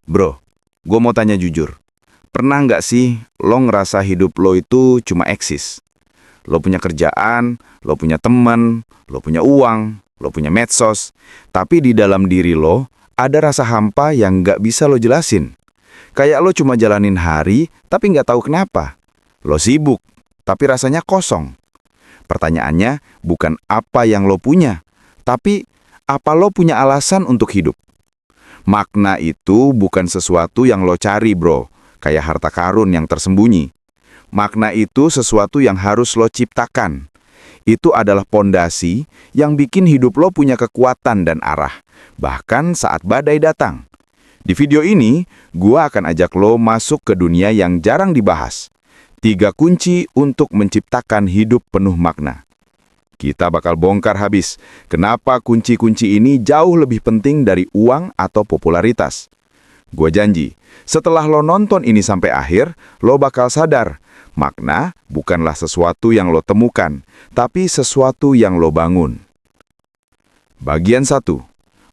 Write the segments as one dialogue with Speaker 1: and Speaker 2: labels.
Speaker 1: Bro, gue mau tanya jujur. Pernah nggak sih lo ngerasa hidup lo itu cuma eksis? Lo punya kerjaan, lo punya teman, lo punya uang, lo punya medsos. Tapi di dalam diri lo ada rasa hampa yang nggak bisa lo jelasin. Kayak lo cuma jalanin hari, tapi nggak tahu kenapa. Lo sibuk, tapi rasanya kosong. Pertanyaannya bukan apa yang lo punya, tapi apa lo punya alasan untuk hidup. Makna itu bukan sesuatu yang lo cari, bro. Kayak harta karun yang tersembunyi. Makna itu sesuatu yang harus lo ciptakan. Itu adalah pondasi yang bikin hidup lo punya kekuatan dan arah, bahkan saat badai datang. Di video ini, gua akan ajak lo masuk ke dunia yang jarang dibahas. 3 kunci untuk menciptakan hidup penuh makna. Kita bakal bongkar habis kenapa kunci-kunci ini jauh lebih penting dari uang atau popularitas. Gua janji, setelah lo nonton ini sampai akhir, lo bakal sadar, makna bukanlah sesuatu yang lo temukan, tapi sesuatu yang lo bangun. Bagian 1.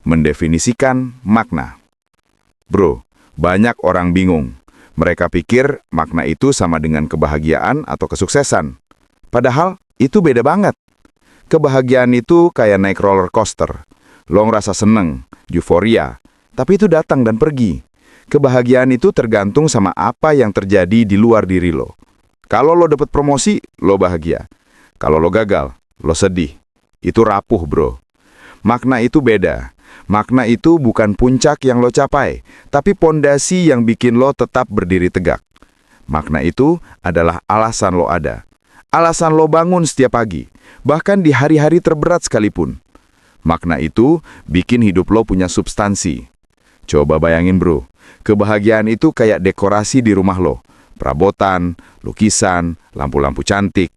Speaker 1: Mendefinisikan makna. Bro, banyak orang bingung. Mereka pikir makna itu sama dengan kebahagiaan atau kesuksesan. Padahal itu beda banget. Kebahagiaan itu kayak naik roller coaster. Lo ngerasa seneng, euforia, tapi itu datang dan pergi. Kebahagiaan itu tergantung sama apa yang terjadi di luar diri lo. Kalau lo dapet promosi, lo bahagia. Kalau lo gagal, lo sedih. Itu rapuh, bro. Makna itu beda. Makna itu bukan puncak yang lo capai, tapi pondasi yang bikin lo tetap berdiri tegak. Makna itu adalah alasan lo ada. Alasan lo bangun setiap pagi, bahkan di hari-hari terberat sekalipun. Makna itu bikin hidup lo punya substansi. Coba bayangin, bro, kebahagiaan itu kayak dekorasi di rumah lo. Perabotan, lukisan, lampu-lampu cantik.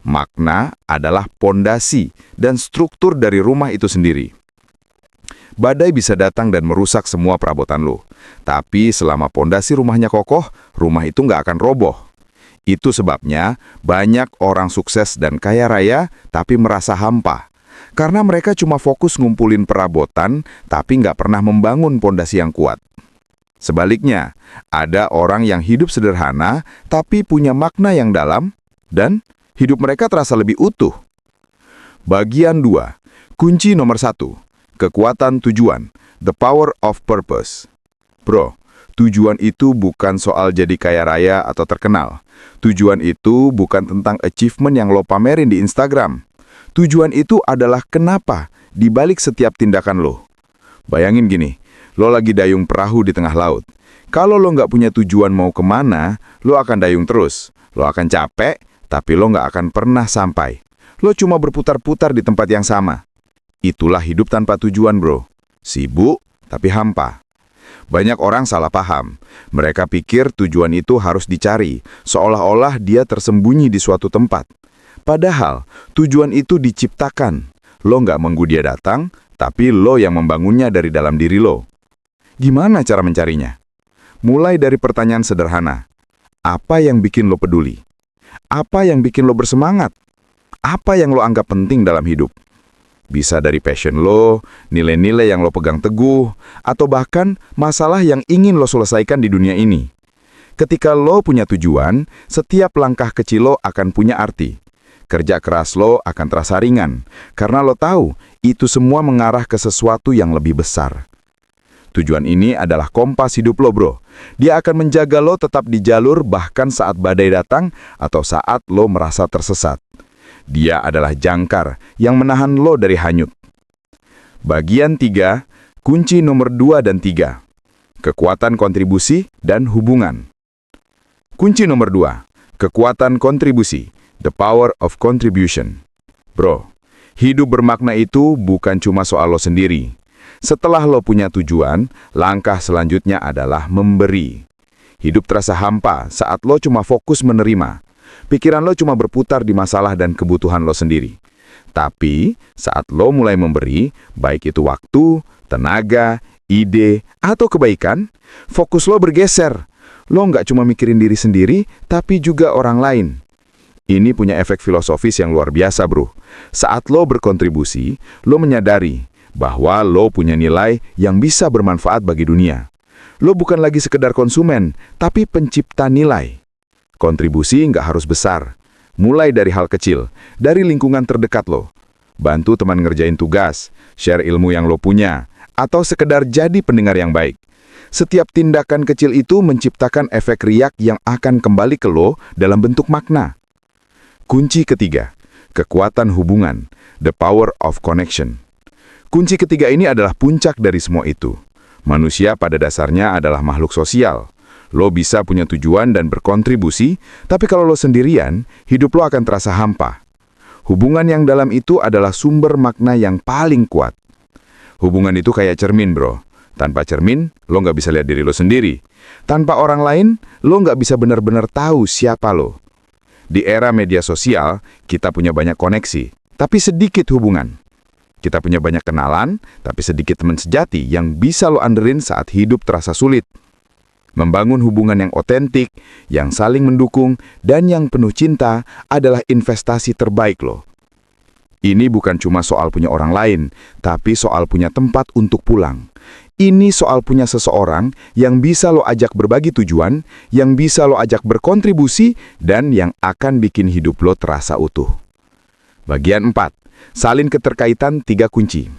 Speaker 1: Makna adalah pondasi dan struktur dari rumah itu sendiri. Badai bisa datang dan merusak semua perabotan lo. Tapi selama pondasi rumahnya kokoh, rumah itu nggak akan roboh. Itu sebabnya banyak orang sukses dan kaya raya tapi merasa hampa. Karena mereka cuma fokus ngumpulin perabotan tapi nggak pernah membangun pondasi yang kuat. Sebaliknya, ada orang yang hidup sederhana tapi punya makna yang dalam dan hidup mereka terasa lebih utuh. Bagian 2. Kunci nomor 1. Kekuatan tujuan. The power of purpose. Bro, tujuan itu bukan soal jadi kaya raya atau terkenal. Tujuan itu bukan tentang achievement yang lo pamerin di Instagram. Tujuan itu adalah kenapa di balik setiap tindakan lo. Bayangin gini, lo lagi dayung perahu di tengah laut. Kalau lo nggak punya tujuan mau kemana, lo akan dayung terus. Lo akan capek, tapi lo nggak akan pernah sampai. Lo cuma berputar-putar di tempat yang sama. Itulah hidup tanpa tujuan, bro. Sibuk, tapi hampa. Banyak orang salah paham. Mereka pikir tujuan itu harus dicari, seolah-olah dia tersembunyi di suatu tempat. Padahal, tujuan itu diciptakan. Lo nggak nunggu dia datang, tapi lo yang membangunnya dari dalam diri lo. Gimana cara mencarinya? Mulai dari pertanyaan sederhana. Apa yang bikin lo peduli? Apa yang bikin lo bersemangat? Apa yang lo anggap penting dalam hidup? Bisa dari passion lo, nilai-nilai yang lo pegang teguh, atau bahkan masalah yang ingin lo selesaikan di dunia ini. Ketika lo punya tujuan, setiap langkah kecil lo akan punya arti. Kerja keras lo akan terasa ringan, karena lo tahu itu semua mengarah ke sesuatu yang lebih besar. Tujuan ini adalah kompas hidup lo, bro. Dia akan menjaga lo tetap di jalur bahkan saat badai datang atau saat lo merasa tersesat. Dia adalah jangkar yang menahan lo dari hanyut. Bagian 3, kunci nomor 2 dan 3. Kekuatan kontribusi dan hubungan. Kunci nomor 2, kekuatan kontribusi. The power of contribution. Bro, hidup bermakna itu bukan cuma soal lo sendiri. Setelah lo punya tujuan, langkah selanjutnya adalah memberi. Hidup terasa hampa saat lo cuma fokus menerima. Pikiran lo cuma berputar di masalah dan kebutuhan lo sendiri. Tapi, saat lo mulai memberi, baik itu waktu, tenaga, ide, atau kebaikan, fokus lo bergeser. Lo nggak cuma mikirin diri sendiri, tapi juga orang lain. Ini punya efek filosofis yang luar biasa, bro. Saat lo berkontribusi, lo menyadari bahwa lo punya nilai yang bisa bermanfaat bagi dunia. Lo bukan lagi sekedar konsumen, tapi pencipta nilai. Kontribusi nggak harus besar. Mulai dari hal kecil, dari lingkungan terdekat lo. Bantu teman ngerjain tugas, share ilmu yang lo punya, atau sekedar jadi pendengar yang baik. Setiap tindakan kecil itu menciptakan efek riak yang akan kembali ke lo dalam bentuk makna. Kunci ketiga, kekuatan hubungan, the power of connection. Kunci ketiga ini adalah puncak dari semua itu. Manusia pada dasarnya adalah makhluk sosial. Lo bisa punya tujuan dan berkontribusi, tapi kalau lo sendirian, hidup lo akan terasa hampa. Hubungan yang dalam itu adalah sumber makna yang paling kuat. Hubungan itu kayak cermin, bro. Tanpa cermin, lo nggak bisa lihat diri lo sendiri. Tanpa orang lain, lo nggak bisa benar-benar tahu siapa lo. Di era media sosial, kita punya banyak koneksi, tapi sedikit hubungan. Kita punya banyak kenalan, tapi sedikit teman sejati yang bisa lo andelin saat hidup terasa sulit. Membangun hubungan yang otentik, yang saling mendukung, dan yang penuh cinta adalah investasi terbaik lo. Ini bukan cuma soal punya orang lain, tapi soal punya tempat untuk pulang. Ini soal punya seseorang yang bisa lo ajak berbagi tujuan, yang bisa lo ajak berkontribusi, dan yang akan bikin hidup lo terasa utuh. Bagian 4. Salin keterkaitan 3 kunci.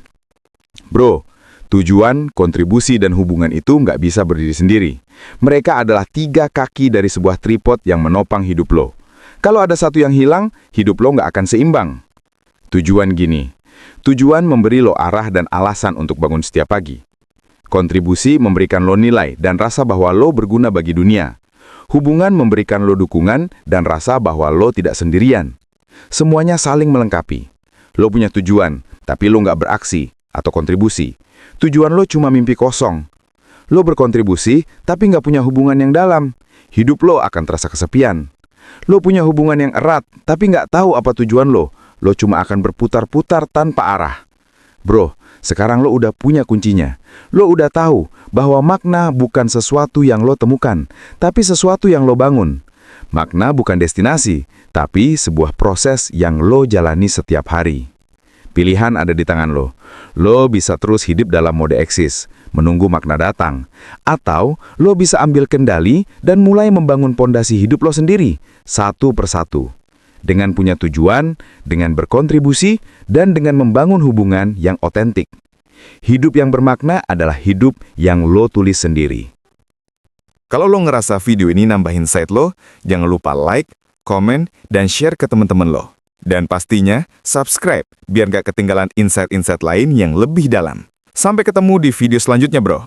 Speaker 1: Bro, tujuan, kontribusi, dan hubungan itu nggak bisa berdiri sendiri. Mereka adalah 3 kaki dari sebuah tripod yang menopang hidup lo. Kalau ada satu yang hilang, hidup lo nggak akan seimbang. Tujuan gini. Tujuan memberi lo arah dan alasan untuk bangun setiap pagi. Kontribusi memberikan lo nilai dan rasa bahwa lo berguna bagi dunia. Hubungan memberikan lo dukungan dan rasa bahwa lo tidak sendirian. Semuanya saling melengkapi. Lo punya tujuan, tapi lo nggak beraksi atau kontribusi. Tujuan lo cuma mimpi kosong. Lo berkontribusi, tapi nggak punya hubungan yang dalam. Hidup lo akan terasa kesepian. Lo punya hubungan yang erat, tapi nggak tahu apa tujuan lo. Lo cuma akan berputar-putar tanpa arah. Bro, sekarang lo udah punya kuncinya. Lo udah tahu bahwa makna bukan sesuatu yang lo temukan, tapi sesuatu yang lo bangun. Makna bukan destinasi, tapi sebuah proses yang lo jalani setiap hari. Pilihan ada di tangan lo. Lo bisa terus hidup dalam mode eksis, menunggu makna datang. Atau lo bisa ambil kendali dan mulai membangun pondasi hidup lo sendiri, satu persatu. Dengan punya tujuan, dengan berkontribusi, dan dengan membangun hubungan yang otentik. Hidup yang bermakna adalah hidup yang lo tulis sendiri. Kalau lo ngerasa video ini nambahin insight lo, jangan lupa like, komen, dan share ke teman-teman lo. Dan pastinya, subscribe biar gak ketinggalan insight-insight lain yang lebih dalam. Sampai ketemu di video selanjutnya, bro.